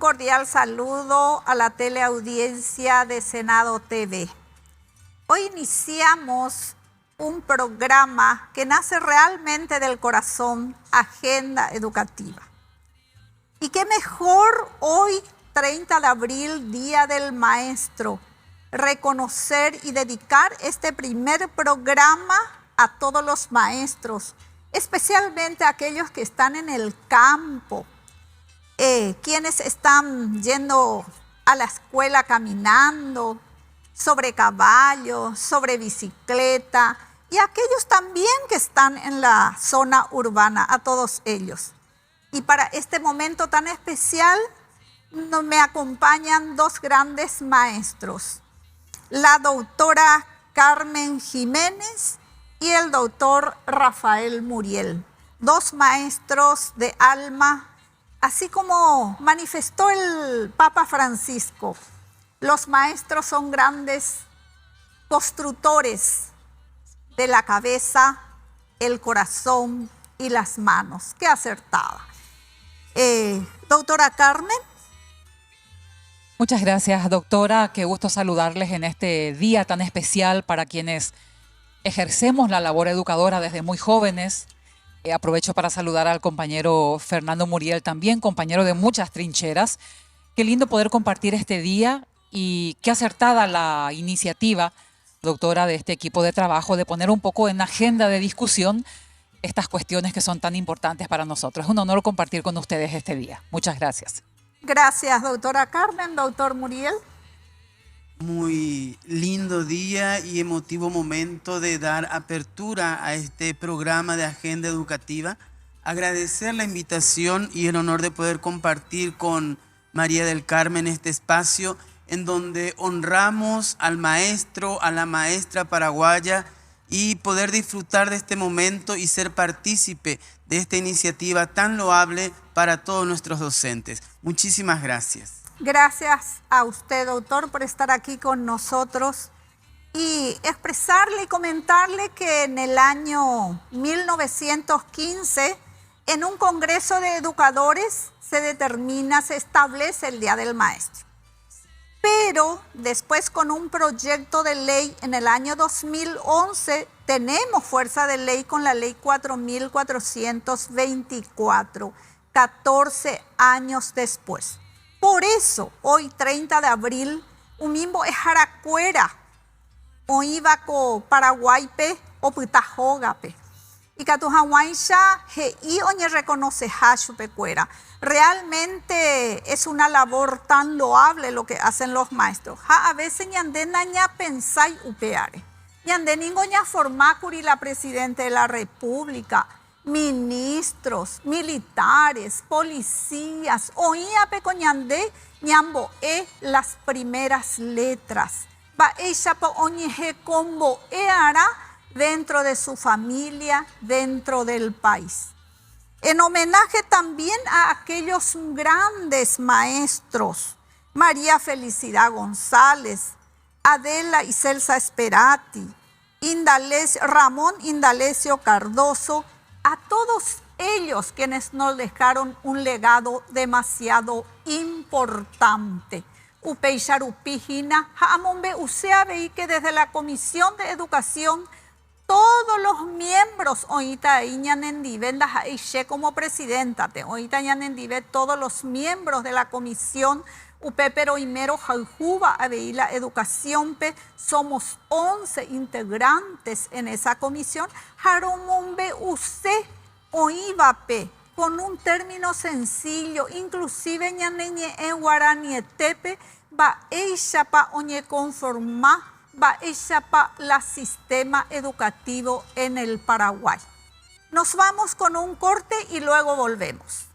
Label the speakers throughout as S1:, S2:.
S1: cordial saludo a la teleaudiencia de Senado TV. Hoy iniciamos un programa que nace realmente del corazón, Agenda Educativa. Y qué mejor hoy, 30 de abril, Día del Maestro, reconocer y dedicar este primer programa a todos los maestros, especialmente a aquellos que están en el campo, quienes están yendo a la escuela caminando, sobre caballo, sobre bicicleta, y aquellos también que están en la zona urbana, a todos ellos. Y para este momento tan especial me acompañan dos grandes maestros, la doctora Carmen Jiménez y el doctor Rafael Muriel, dos maestros de alma, así como manifestó el Papa Francisco. Los maestros son grandes constructores de la cabeza, el corazón y las manos. ¡Qué acertada! Doctora Carmen.
S2: Muchas gracias, doctora. Qué gusto saludarles en este día tan especial para quienes ejercemos la labor educadora desde muy jóvenes. Aprovecho para saludar al compañero Fernando Muriel también, compañero de muchas trincheras. Qué lindo poder compartir este día y qué acertada la iniciativa, doctora, de este equipo de trabajo de poner un poco en agenda de discusión estas cuestiones que son tan importantes para nosotros. Es un honor compartir con ustedes este día. Muchas gracias.
S1: Gracias, doctora Carmen. Doctor Muriel.
S3: Muy lindo día y emotivo momento de dar apertura a este programa de Agenda Educativa. Agradecer la invitación y el honor de poder compartir con María del Carmen este espacio en donde honramos al maestro, a la maestra paraguaya y poder disfrutar de este momento y ser partícipe de esta iniciativa tan loable para todos nuestros docentes. Muchísimas gracias.
S1: Gracias a usted, doctor, por estar aquí con nosotros y expresarle y comentarle que en el año 1915, en un congreso de educadores, se establece el Día del Maestro. Pero después, con un proyecto de ley en el año 2011, tenemos fuerza de ley con la ley 4.424, 14 años después. Por eso, hoy 30 de abril, umimbo es jaracuera, o ibaco paraguaype o putajogape. Y catujahuaycha y oñe reconoce hashupecuera. Realmente es una labor tan loable lo que hacen los maestros. A veces ñande naña pensai upeare. Ñande ningoña formacuri la presidente de la República, ministros, militares, policías, oía pecoñandé, ñambo las primeras letras. Va ella pa oñeje combo hará dentro de su familia, dentro del país. En homenaje también a aquellos grandes maestros, María Felicidad González, Adela y Celsa Esperati, Ramón Indalecio Cardoso, a todos ellos quienes nos dejaron un legado demasiado importante. Upeixarupijina, Jaamombe Useabe, y que desde la Comisión de Educación, todos los miembros, oíta Iñanendive, como presidenta, oíta Iñanendive, todos los miembros de la Comisión Upepero Imero Jaujuba, Abeí la Educación, somos 11 integrantes en esa comisión. Jaromombe Use Oíbape, con un término sencillo, inclusive ñaneñe en guaranietepe, va ella pa oñe conformar, va ella pa la sistema educativo en el Paraguay. Nos vamos con un corte y luego volvemos.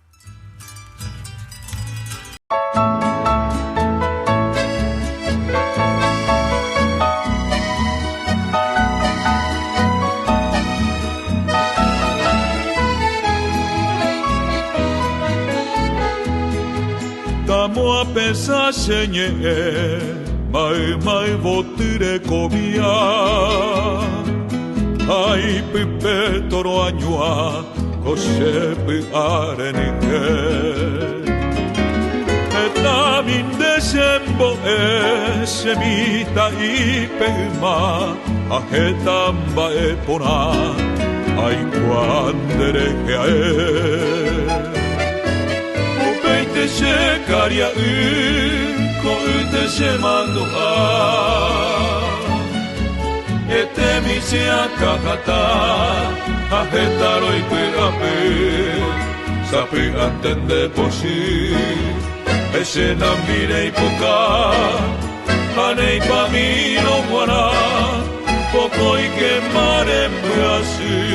S4: Tamo a pensar senye, mai votire comia. Ai pipe toro añua, kosepi arenike. min desembo semita y pema ajetamba epona ay cuandere que upeite se caria ko ute se mando etemi se akakata ajetaro y pegape sape antende posi ese nambire y poca anei pamino guana poco y que mare así.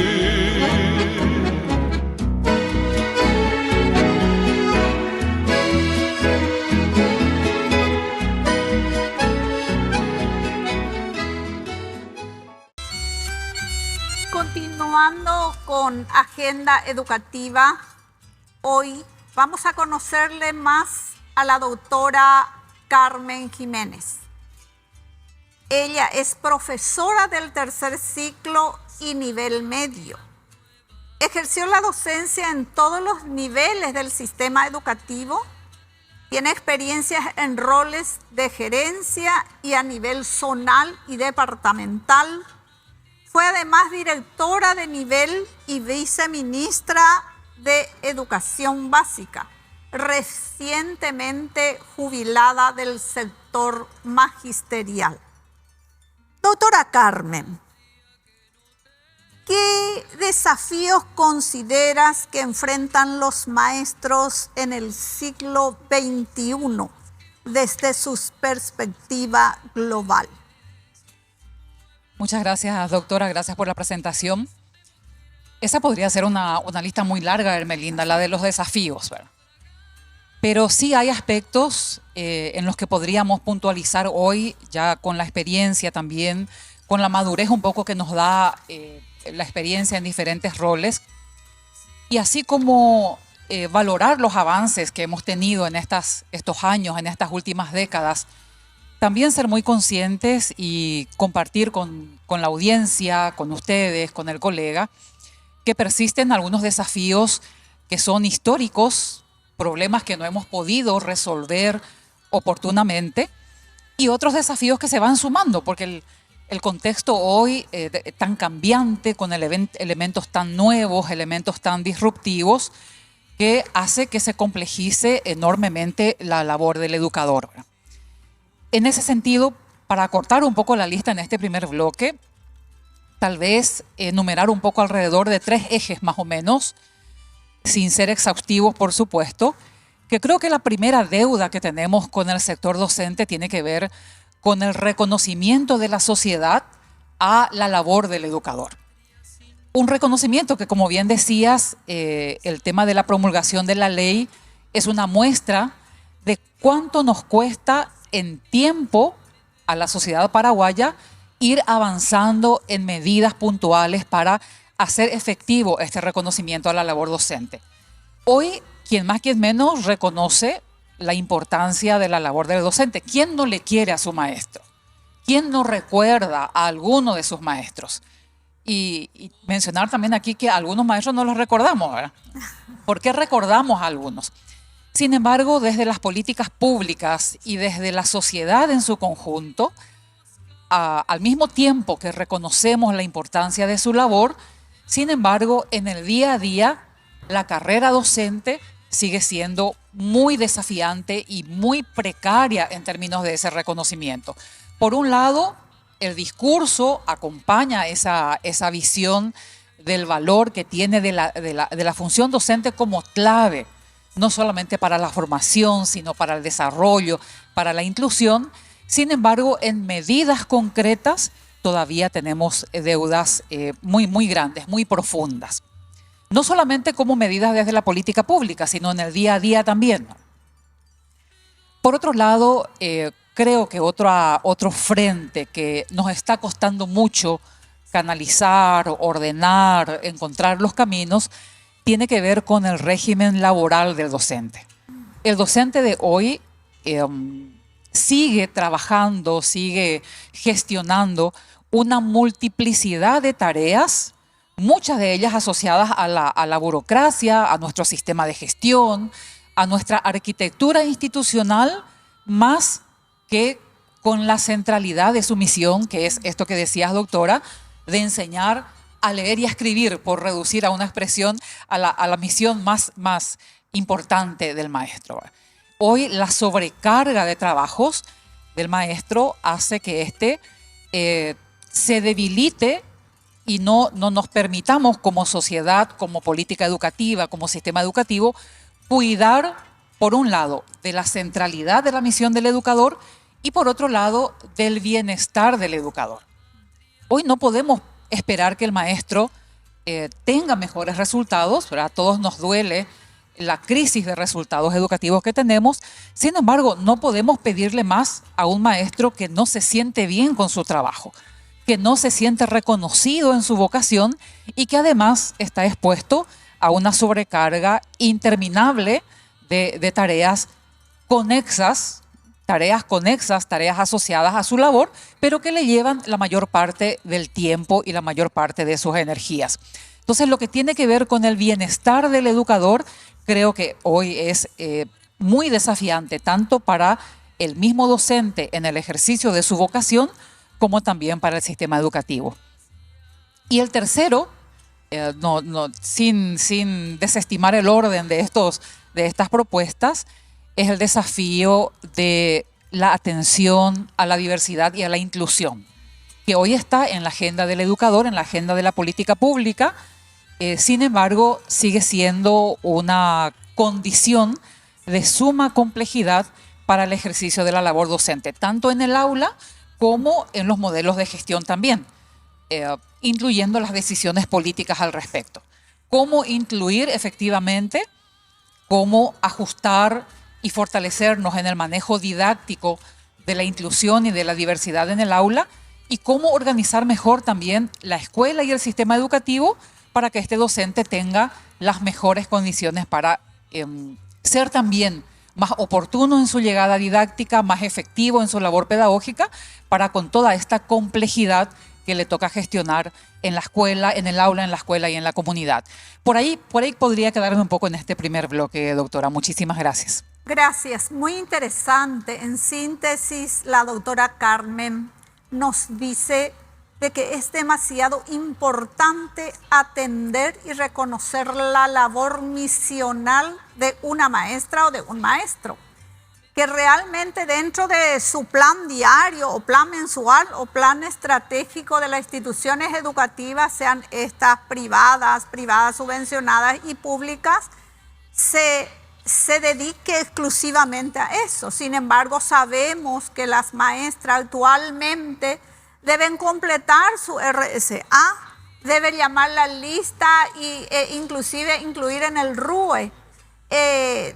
S1: Continuando con agenda educativa, hoy vamos a conocerle más a la doctora Carmen Jiménez. Ella es profesora del tercer ciclo y nivel medio. Ejerció la docencia en todos los niveles del sistema educativo. Tiene experiencias en roles de gerencia y a nivel zonal y departamental. Fue además directora de nivel y viceministra de Educación Básica, recientemente jubilada del sector magisterial. Doctora Carmen, ¿qué desafíos consideras que enfrentan los maestros en el siglo XXI desde su perspectiva global?
S2: Muchas gracias, doctora. Gracias por la presentación. Esa podría ser una lista muy larga, Hermelinda, la de los desafíos, ¿verdad? Pero sí hay aspectos en los que podríamos puntualizar hoy, ya con la experiencia también, con la madurez un poco que nos da la experiencia en diferentes roles, y así como valorar los avances que hemos tenido en estos años, en estas últimas décadas. También ser muy conscientes y compartir con la audiencia, con ustedes, con el colega, que persisten algunos desafíos que son históricos, problemas que no hemos podido resolver oportunamente, y otros desafíos que se van sumando, porque el contexto hoy tan cambiante, con elementos tan nuevos, elementos tan disruptivos, que hace que se complejice enormemente la labor del educador. En ese sentido, para acortar un poco la lista en este primer bloque, tal vez enumerar un poco alrededor de 3 ejes más o menos, sin ser exhaustivos, por supuesto, que creo que la primera deuda que tenemos con el sector docente tiene que ver con el reconocimiento de la sociedad a la labor del educador. Un reconocimiento que, como bien decías, el tema de la promulgación de la ley es una muestra de cuánto nos cuesta en tiempo a la sociedad paraguaya ir avanzando en medidas puntuales para hacer efectivo este reconocimiento a la labor docente. Hoy, quien más, quien menos, reconoce la importancia de la labor del docente. ¿Quién no le quiere a su maestro? ¿Quién no recuerda a alguno de sus maestros? Y mencionar también aquí que a algunos maestros no los recordamos, ¿verdad? ¿Por qué recordamos a algunos? Sin embargo, desde las políticas públicas y desde la sociedad en su conjunto, al mismo tiempo que reconocemos la importancia de su labor, sin embargo, en el día a día, la carrera docente sigue siendo muy desafiante y muy precaria en términos de ese reconocimiento. Por un lado, el discurso acompaña esa visión del valor que tiene de la función docente como clave, no solamente para la formación, sino para el desarrollo, para la inclusión. Sin embargo, en medidas concretas todavía tenemos deudas muy, muy grandes, muy profundas. No solamente como medidas desde la política pública, sino en el día a día también. Por otro lado, creo que otro frente que nos está costando mucho canalizar, ordenar, encontrar los caminos, tiene que ver con el régimen laboral del docente. El docente de hoy sigue trabajando, sigue gestionando una multiplicidad de tareas, muchas de ellas asociadas a la burocracia, a nuestro sistema de gestión, a nuestra arquitectura institucional, más que con la centralidad de su misión, que es esto que decías, doctora, de enseñar a leer y a escribir, por reducir a una expresión a la misión más importante del maestro. Hoy la sobrecarga de trabajos del maestro hace que éste se debilite y no nos permitamos como sociedad, como política educativa, como sistema educativo, cuidar, por un lado, de la centralidad de la misión del educador y por otro lado, del bienestar del educador. Hoy no podemos esperar que el maestro tenga mejores resultados, ¿verdad? A todos nos duele la crisis de resultados educativos que tenemos. Sin embargo, no podemos pedirle más a un maestro que no se siente bien con su trabajo, que no se siente reconocido en su vocación y que además está expuesto a una sobrecarga interminable de tareas conexas, tareas asociadas a su labor, pero que le llevan la mayor parte del tiempo y la mayor parte de sus energías. Entonces, lo que tiene que ver con el bienestar del educador, creo que hoy es muy desafiante, tanto para el mismo docente en el ejercicio de su vocación, como también para el sistema educativo. Y el tercero, sin desestimar el orden de estas propuestas, es el desafío de la atención a la diversidad y a la inclusión, que hoy está en la agenda del educador, en la agenda de la política pública. Sin embargo, sigue siendo una condición de suma complejidad para el ejercicio de la labor docente, tanto en el aula como en los modelos de gestión también, incluyendo las decisiones políticas al respecto. Cómo incluir efectivamente, cómo ajustar y fortalecernos en el manejo didáctico de la inclusión y de la diversidad en el aula, y cómo organizar mejor también la escuela y el sistema educativo para que este docente tenga las mejores condiciones para ser también más oportuno en su llegada didáctica, más efectivo en su labor pedagógica, para con toda esta complejidad que le toca gestionar en la escuela, en el aula, en la escuela y en la comunidad. Por ahí podría quedarme un poco en este primer bloque, doctora. Muchísimas gracias.
S1: Gracias, muy interesante. En síntesis, la doctora Carmen nos dice de que es demasiado importante atender y reconocer la labor misional de una maestra o de un maestro, que realmente dentro de su plan diario o plan mensual o plan estratégico de las instituciones educativas, sean estas privadas subvencionadas y públicas, se dedique exclusivamente a eso. Sin embargo, sabemos que las maestras actualmente deben completar su RSA, deben llamar la lista e inclusive incluir en el RUE.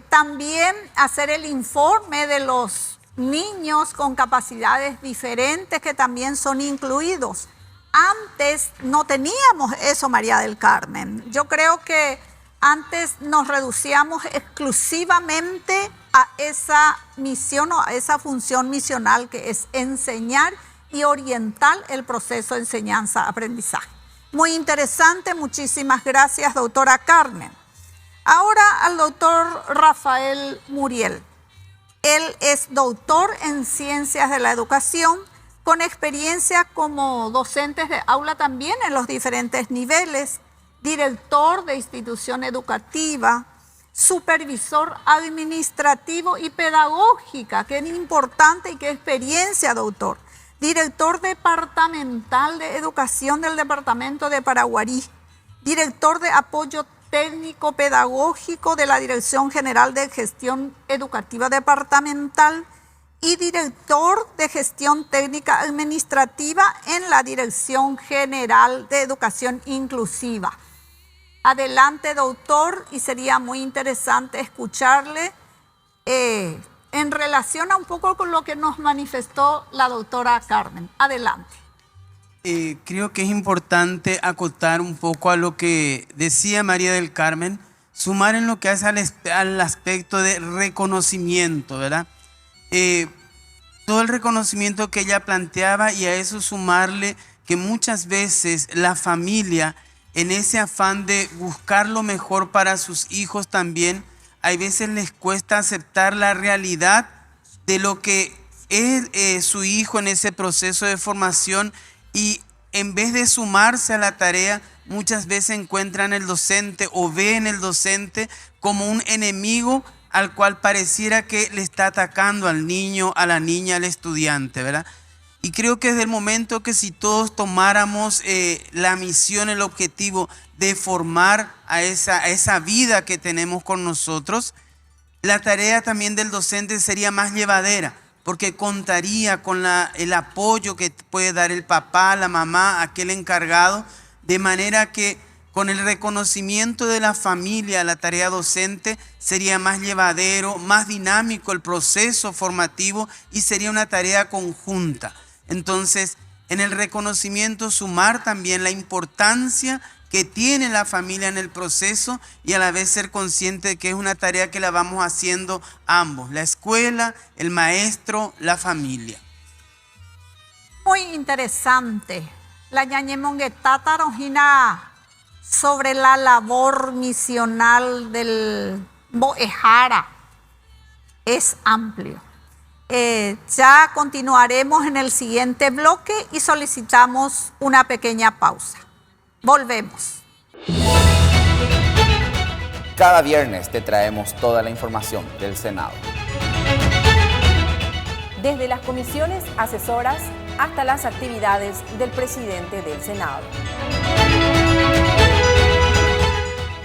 S1: También hacer el informe de los niños con capacidades diferentes que también son incluidos. Antes no teníamos eso, María del Carmen. Yo creo que antes nos reducíamos exclusivamente a esa misión o a esa función misional, que es enseñar y orientar el proceso de enseñanza-aprendizaje. Muy interesante, muchísimas gracias, doctora Carmen. Ahora al doctor Rafael Muriel. Él es doctor en Ciencias de la Educación, con experiencia como docentes de aula también en los diferentes niveles, director de institución educativa, supervisor administrativo y pedagógica. Qué importante y qué experiencia, doctor. Director departamental de educación del departamento de Paraguarí, director de apoyo técnico pedagógico de la Dirección General de Gestión Educativa Departamental y director de gestión técnica administrativa en la Dirección General de Educación Inclusiva. Adelante, doctor, y sería muy interesante escucharle en relación a un poco con lo que nos manifestó la doctora Carmen. Adelante.
S3: Creo que es importante acotar un poco a lo que decía María del Carmen, sumar en lo que hace al aspecto de reconocimiento, ¿verdad? Todo el reconocimiento que ella planteaba, y a eso sumarle que muchas veces la familia, en ese afán de buscar lo mejor para sus hijos también, hay veces les cuesta aceptar la realidad de lo que es su hijo en ese proceso de formación, y en vez de sumarse a la tarea, muchas veces encuentran el docente o ven el docente como un enemigo al cual pareciera que le está atacando al niño, a la niña, al estudiante, ¿verdad? Y creo que es el momento que si todos tomáramos la misión, el objetivo de formar a esa vida que tenemos con nosotros, la tarea también del docente sería más llevadera, porque contaría con el apoyo que puede dar el papá, la mamá, aquel encargado, de manera que con el reconocimiento de la familia, la tarea docente sería más llevadero, más dinámico el proceso formativo y sería una tarea conjunta. Entonces, en el reconocimiento sumar también la importancia que tiene la familia en el proceso y a la vez ser consciente de que es una tarea que la vamos haciendo ambos, la escuela, el maestro, la familia.
S1: Muy interesante. La ñañemonguetata rojina sobre la labor misional del Boejara es amplio. Ya continuaremos en el siguiente bloque y solicitamos una pequeña pausa. Volvemos.
S5: Cada viernes te traemos toda la información del Senado.
S6: Desde las comisiones asesoras hasta las actividades del presidente del Senado.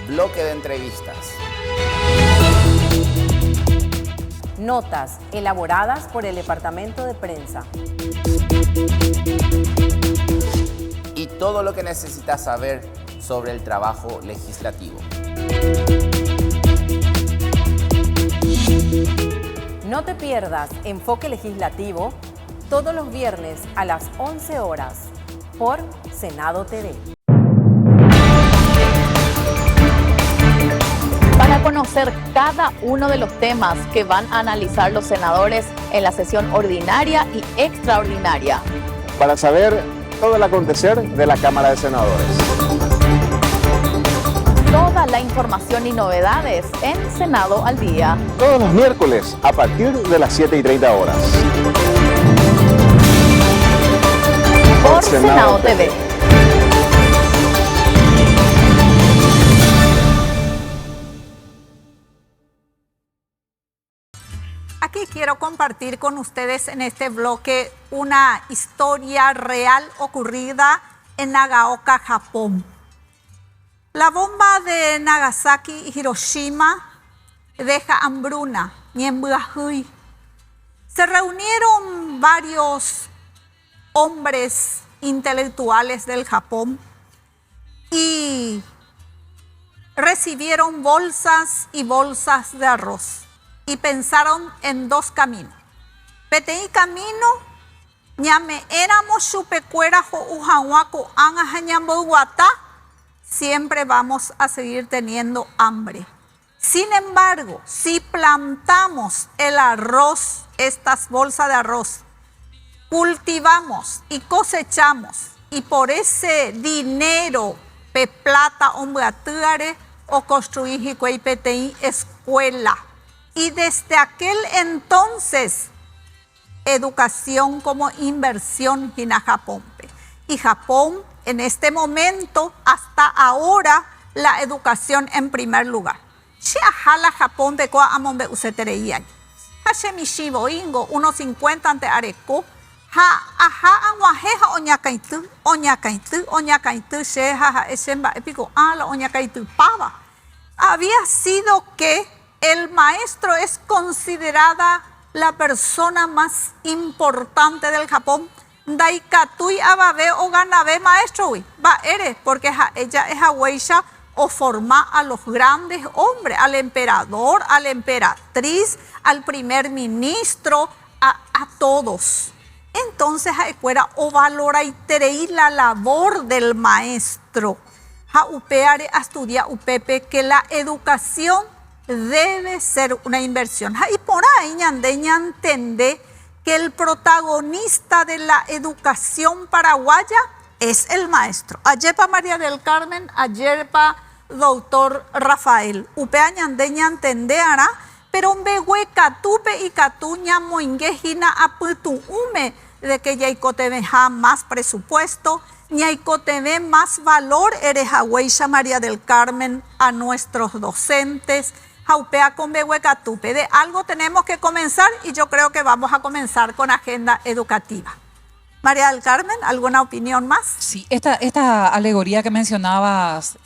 S5: Bloque de entrevistas.
S6: Notas elaboradas por el Departamento de Prensa.
S5: Y todo lo que necesitas saber sobre el trabajo legislativo.
S6: No te pierdas Enfoque Legislativo todos los viernes a las 11 horas por Senado TV.
S7: Para conocer cada uno de los temas que van a analizar los senadores en la sesión ordinaria y extraordinaria.
S8: Para saber todo el acontecer de la Cámara de Senadores.
S7: Toda la información y novedades en Senado al Día.
S8: Todos los miércoles a partir de las 7:30 horas.
S7: Por Senado TV.
S1: Aquí quiero compartir con ustedes en este bloque una historia real ocurrida en Nagaoka, Japón. La bomba de Nagasaki y Hiroshima deja hambruna, Niembuahui. Se reunieron varios hombres intelectuales del Japón y recibieron bolsas y bolsas de arroz. Y pensaron en dos caminos. Petei camino, ñame éramos chupecuera jo ujahuaco anajañamboguata, siempre vamos a seguir teniendo hambre. Sin embargo, si plantamos el arroz, estas bolsas de arroz, cultivamos y cosechamos, y por ese dinero, pe plata, hombre, o construir petei escuela. Y desde aquel entonces, educación como inversión en Japón. Y Japón, en este momento, hasta ahora, la educación en primer lugar. Si ajala Japón de coa amombe usetereía. Hashemishibo ingo, 1.50 ante areco. Ha aja anguajeja oñacaitu, sheja esemba epico, la oñacaitu pava. Había sido que el maestro es considerada la persona más importante del Japón. Daikatui ababe o ganabe maestro, va eres, porque ella es ahueisha o forma a los grandes hombres, al emperador, a la emperatriz, al primer ministro, a todos. Entonces, acuera o valora y tereí la labor del maestro. Ha upeare a estudiar upepe que la educación debe ser una inversión. Y por ahí ñandeña entiende que el protagonista de la educación paraguaya es el maestro. Ayer para María del Carmen, ayer para doctor Rafael. Upea ñandeña entenderá pero mbehue katupe y katuña moingejina aputu ume de que ya icoteveja más presupuesto, ni icotevé más valor erejahueisha María del Carmen a nuestros docentes, jaupea con mbehue katupe. De algo tenemos que comenzar y yo creo que vamos a comenzar con agenda educativa. María del Carmen, ¿alguna opinión más?
S2: Sí, esta alegoría que mencionabas,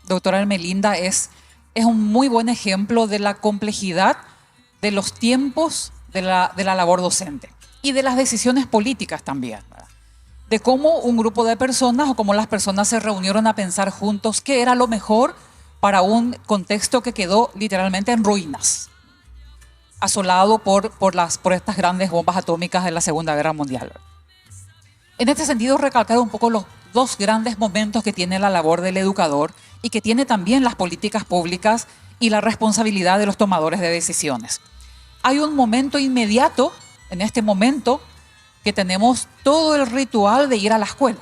S2: doctora Ermelinda, es un muy buen ejemplo de la complejidad de los tiempos de la labor docente y de las decisiones políticas también, ¿verdad? De cómo un grupo de personas o cómo las personas se reunieron a pensar juntos qué era lo mejor para un contexto que quedó literalmente en ruinas, asolado por estas grandes bombas atómicas de la Segunda Guerra Mundial. En este sentido, recalcar un poco los dos grandes momentos que tiene la labor del educador y que tiene también las políticas públicas y la responsabilidad de los tomadores de decisiones. Hay un momento inmediato, en este momento, que tenemos todo el ritual de ir a la escuela.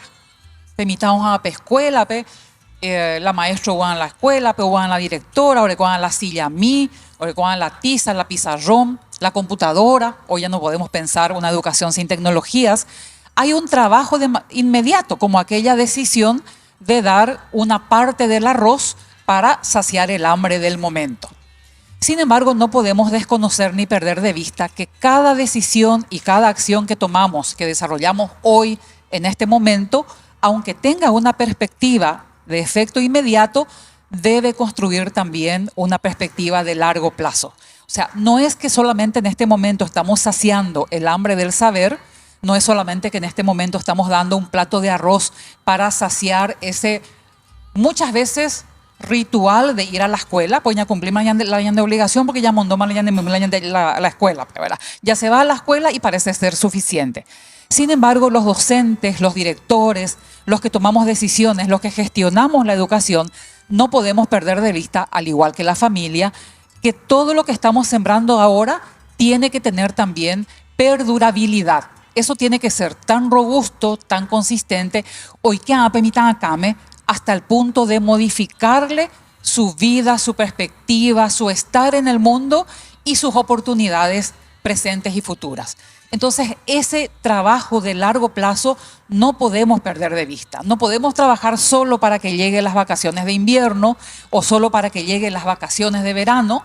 S2: Permitamos a la escuela, la maestra va a la escuela, va a la directora, ahora va a la silla a mí, ahora va a la tiza, la pizarrón, la computadora. Hoy ya no podemos pensar una educación sin tecnologías. Hay un trabajo inmediato, como aquella decisión de dar una parte del arroz para saciar el hambre del momento. Sin embargo, no podemos desconocer ni perder de vista que cada decisión y cada acción que tomamos, que desarrollamos hoy, en este momento, aunque tenga una perspectiva de efecto inmediato, debe construir también una perspectiva de largo plazo. O sea, no es que solamente en este momento estamos saciando el hambre del saber, no es solamente que en este momento estamos dando un plato de arroz para saciar ese, muchas veces, ritual de ir a la escuela, pues ya cumplimos la de obligación porque ya mandó mal la escuela, ¿verdad? Ya se va a la escuela y parece ser suficiente. Sin embargo, los docentes, los directores, los que tomamos decisiones, los que gestionamos la educación, no podemos perder de vista, al igual que la familia, que todo lo que estamos sembrando ahora tiene que tener también perdurabilidad. Eso tiene que ser tan robusto, tan consistente, hoy que hasta el punto de modificarle su vida, su perspectiva, su estar en el mundo y sus oportunidades presentes y futuras. Entonces, ese trabajo de largo plazo no podemos perder de vista. No podemos trabajar solo para que lleguen las vacaciones de invierno o solo para que lleguen las vacaciones de verano.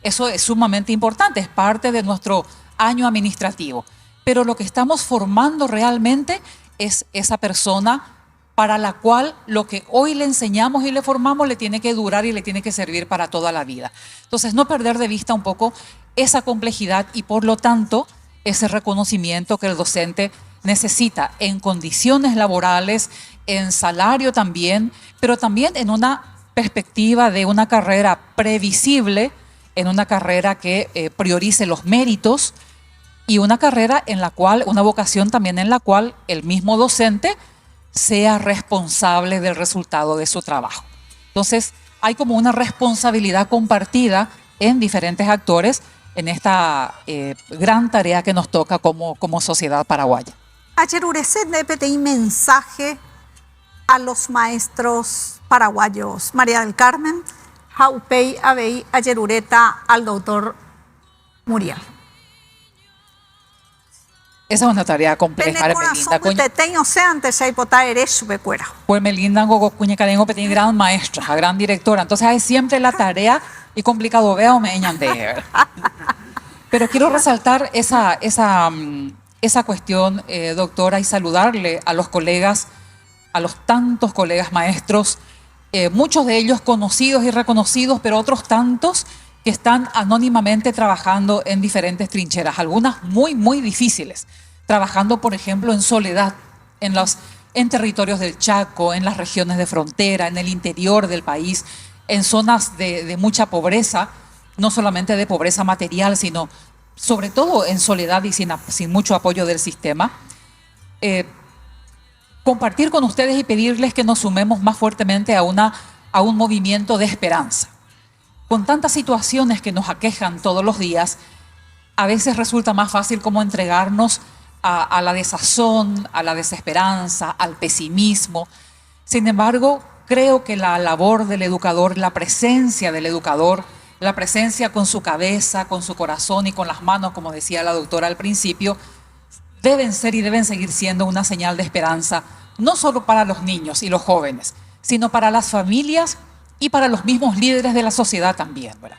S2: Eso es sumamente importante, es parte de nuestro año administrativo. Pero lo que estamos formando realmente es esa persona para la cual lo que hoy le enseñamos y le formamos le tiene que durar y le tiene que servir para toda la vida. Entonces, no perder de vista un poco esa complejidad y, por lo tanto, ese reconocimiento que el docente necesita en condiciones laborales, en salario también, pero también en una perspectiva de una carrera previsible, en una carrera que priorice los méritos y una carrera en la cual, una vocación también en la cual el mismo docente sea responsable del resultado de su trabajo. Entonces, hay como una responsabilidad compartida en diferentes actores en esta gran tarea que nos toca como sociedad paraguaya.
S1: Ayer le pedí mensaje a los maestros paraguayos. María del Carmen, Jaupei Abei Ayerureta al doctor Muriel.
S2: Esa es una tarea compleja, Ermelinda. Pues Melinda Gogocuñecarengo Petit gran maestra, gran directora. Entonces hay siempre la tarea y complicado veo me ñande. Pero quiero resaltar esa cuestión, doctora, y saludarle a los colegas, a los tantos colegas maestros, muchos de ellos conocidos y reconocidos, pero otros tantos que están anónimamente trabajando en diferentes trincheras, algunas muy, muy difíciles, trabajando, por ejemplo, en soledad, en territorios del Chaco, en las regiones de frontera, en el interior del país, en zonas de mucha pobreza, no solamente de pobreza material, sino sobre todo en soledad y sin mucho apoyo del sistema. Compartir con ustedes y pedirles que nos sumemos más fuertemente a un movimiento de esperanza. Con tantas situaciones que nos aquejan todos los días, a veces resulta más fácil como entregarnos a la desazón, a la desesperanza, al pesimismo. Sin embargo, creo que la labor del educador, la presencia del educador la presencia con su cabeza, con su corazón y con las manos, como decía la doctora al principio, deben ser y deben seguir siendo una señal de esperanza, no solo para los niños y los jóvenes, sino para las familias y para los mismos líderes de la sociedad también, ¿verdad?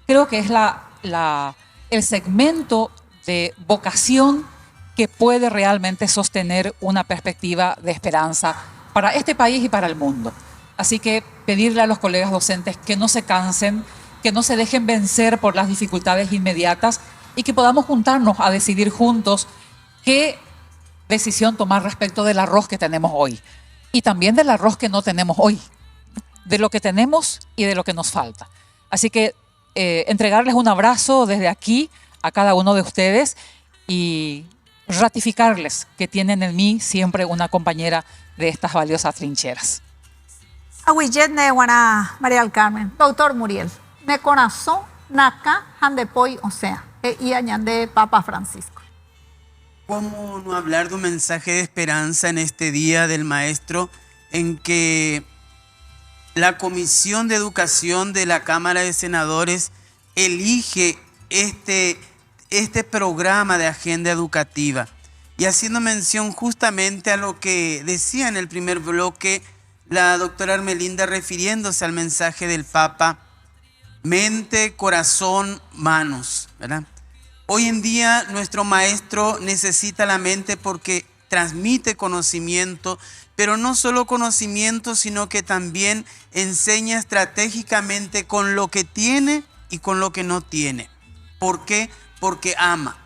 S2: Creo que es el segmento de vocación que puede realmente sostener una perspectiva de esperanza para este país y para el mundo. Así que pedirle a los colegas docentes que no se cansen, que no se dejen vencer por las dificultades inmediatas y que podamos juntarnos a decidir juntos qué decisión tomar respecto del arroz que tenemos hoy y también del arroz que no tenemos hoy, de lo que tenemos y de lo que nos falta. Así que entregarles un abrazo desde aquí a cada uno de ustedes y ratificarles que tienen en mí siempre una compañera de estas valiosas trincheras.
S1: Aguilletne Guana María del Carmen, doctor Muriel, me corazón naca handepoi, o sea, y añade Papa Francisco.
S3: ¿Cómo no hablar de un mensaje de esperanza en este Día del Maestro en que la Comisión de Educación de la Cámara de Senadores elige este programa de agenda educativa? Y haciendo mención justamente a lo que decía en el primer bloque la doctora Ermelinda refiriéndose al mensaje del Papa, mente, corazón, manos, ¿verdad? Hoy en día nuestro maestro necesita la mente porque transmite conocimiento, pero no solo conocimiento, sino que también enseña estratégicamente con lo que tiene y con lo que no tiene. ¿Por qué? Porque ama.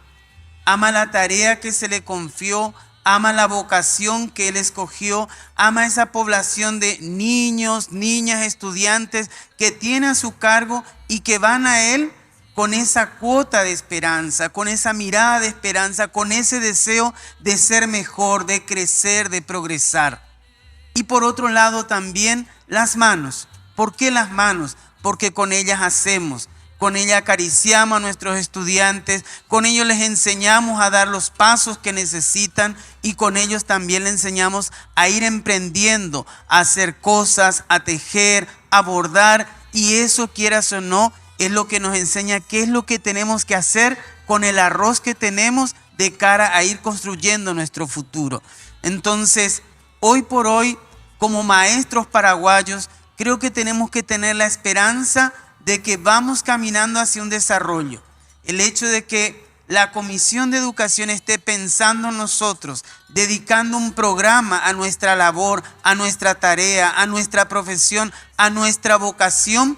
S3: Ama la tarea que se le confió, ama la vocación que él escogió, ama esa población de niños, niñas, estudiantes que tiene a su cargo y que van a él con esa cuota de esperanza, con esa mirada de esperanza, con ese deseo de ser mejor, de crecer, de progresar. Y por otro lado también las manos. ¿Por qué las manos? Porque con ellas hacemos. Con ella acariciamos a nuestros estudiantes, con ellos les enseñamos a dar los pasos que necesitan y con ellos también les enseñamos a ir emprendiendo, a hacer cosas, a tejer, a bordar, y eso, quieras o no, es lo que nos enseña qué es lo que tenemos que hacer con el arroz que tenemos de cara a ir construyendo nuestro futuro. Entonces, hoy por hoy, como maestros paraguayos, creo que tenemos que tener la esperanza de que vamos caminando hacia un desarrollo. El hecho de que la Comisión de Educación esté pensando en nosotros, dedicando un programa a nuestra labor, a nuestra tarea, a nuestra profesión, a nuestra vocación,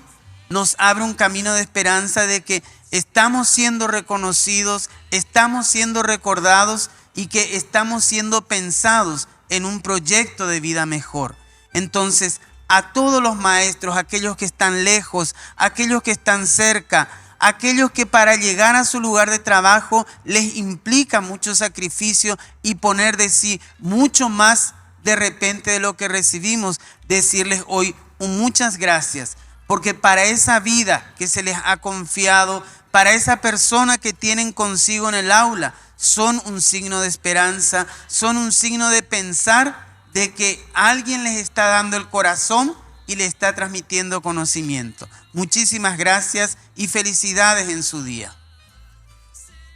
S3: nos abre un camino de esperanza de que estamos siendo reconocidos, estamos siendo recordados y que estamos siendo pensados en un proyecto de vida mejor. Entonces, a todos los maestros, aquellos que están lejos, aquellos que están cerca, aquellos que para llegar a su lugar de trabajo les implica mucho sacrificio y poner de sí mucho más de repente de lo que recibimos, decirles hoy muchas gracias, porque para esa vida que se les ha confiado, para esa persona que tienen consigo en el aula, son un signo de esperanza, son un signo de pensar de que alguien les está dando el corazón y le está transmitiendo conocimiento. Muchísimas gracias y felicidades en su día.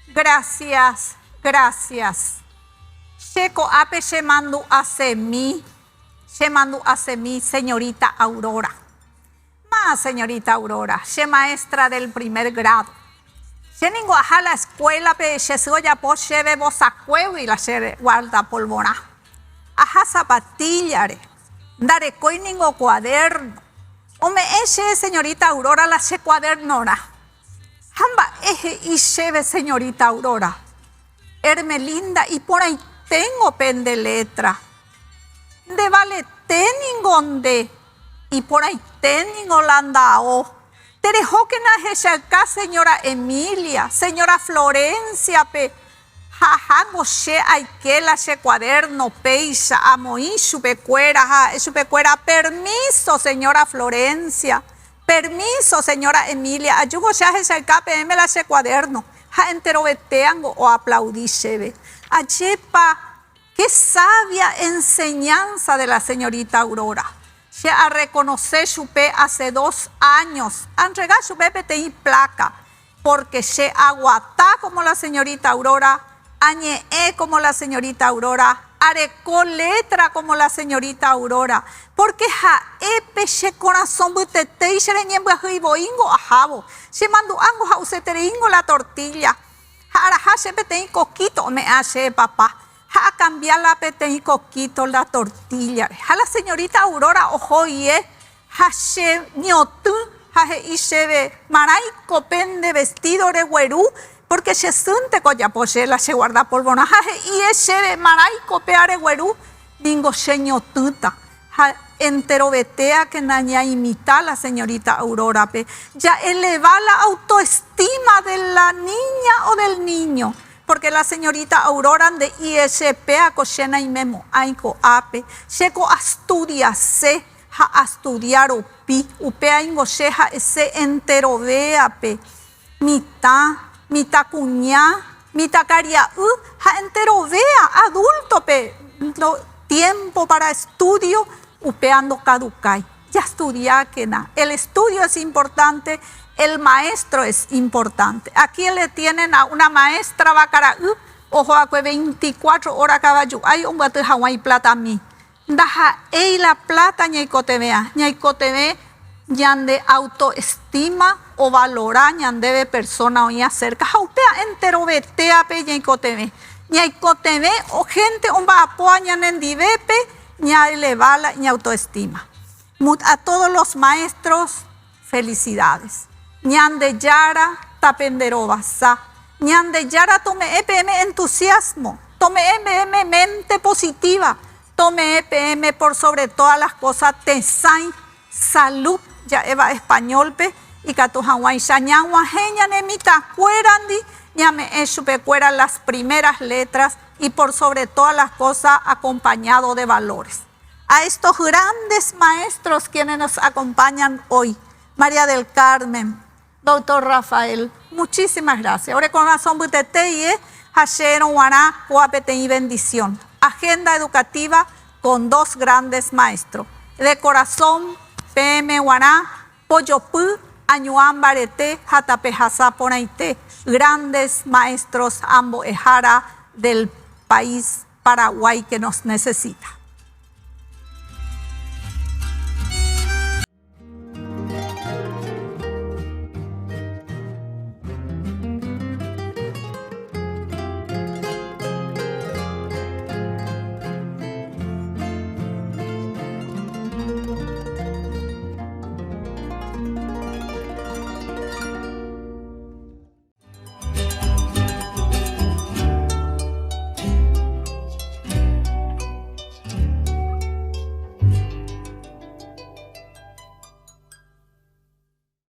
S1: Gracias, gracias. Checo ape llamando hacia mí, señorita Aurora. Más, señorita Aurora, she maestra del primer grado. She ningo a la escuela, pe she ya po lleve vos a cuevo y la she guarda polvora. Ajá zapatillare, dare coiningo cuaderno. Ome eche señorita Aurora la che cuadernora. Hamba eje y cheve señorita Aurora. Ermelinda y por ahí tengo pen de letra. De vale teningonde y por ahí teningolanda. Terejo que naje acá señora Emilia, señora Florencia pe. Jaja, moshe hay que la che cuaderno peisha, amoí chupecuera, permiso señora Florencia, permiso señora Emilia, ayugo ya el KPM la che cuaderno, ja entero veteango o aplaudí cheve. Ayepa, qué sabia enseñanza de la señorita Aurora. Se a reconocer chupe hace 2 años. A entregar chupe PTI placa. Porque se aguatá como la señorita Aurora, añeé como la señorita Aurora, arecó letra como la señorita Aurora. Porque ja epe se corazón butete y se reñemba boingo ajabo. Se mandó ango ja usetereingo la tortilla. Ja araja se PTI coquito me hace papá. Ja cambiar la PTI coquito la tortilla. Ja la señorita Aurora ojo y ja se ñotú. Y se ve maray copende vestido de güerú porque se siente coya pochela se guarda polvona y ese ve maray copeare güerú dingo seño tuta entero vetea que naña imita la señorita Aurora pe ya eleva la autoestima de la niña o del niño porque la señorita Aurora de ISP a cochena y memo aiko ape seco astudia se a estudiar upi, upea ingocheja ese entero vea pe, mita cuñá, mita caria ja entero vea, adulto pe, tiempo para estudio, upeando caducay, ya estudia que na, el estudio es importante, el maestro es importante, aquí le tienen a una maestra bacara ojo a que 24 horas caballo, hay un bate Hawaii plata a mí. Daja ei la plata ñaicotevea ñande autoestima o valora ñandeve persona oña cerca jaupea entero vetea pe ñaicoteve o gente omba apoa ñanendivepe ña elevala ña autoestima. A todos los maestros felicidades. Ñande yara tapenderovasa. Ñande yara tome EPM entusiasmo. Tome EPM mente positiva. Tome EPM por sobre todas las cosas, Tesai, salud, ya eva español pe, y catujahuay, shañagua, genia, nemita, cuerandi, ya me chupecuera las primeras letras y por sobre todas las cosas acompañado de valores. A estos grandes maestros quienes nos acompañan hoy, María del Carmen, doctor Rafael, muchísimas gracias. Ahora con razón, buteteye, hashero, guará, guapete y bendición. Agenda educativa con 2 grandes maestros. De corazón, PM Guaná, Poyopú, Añuán Barete, Jatapejazá Ponaité. Grandes maestros, ambos ejara del país Paraguay que nos necesita.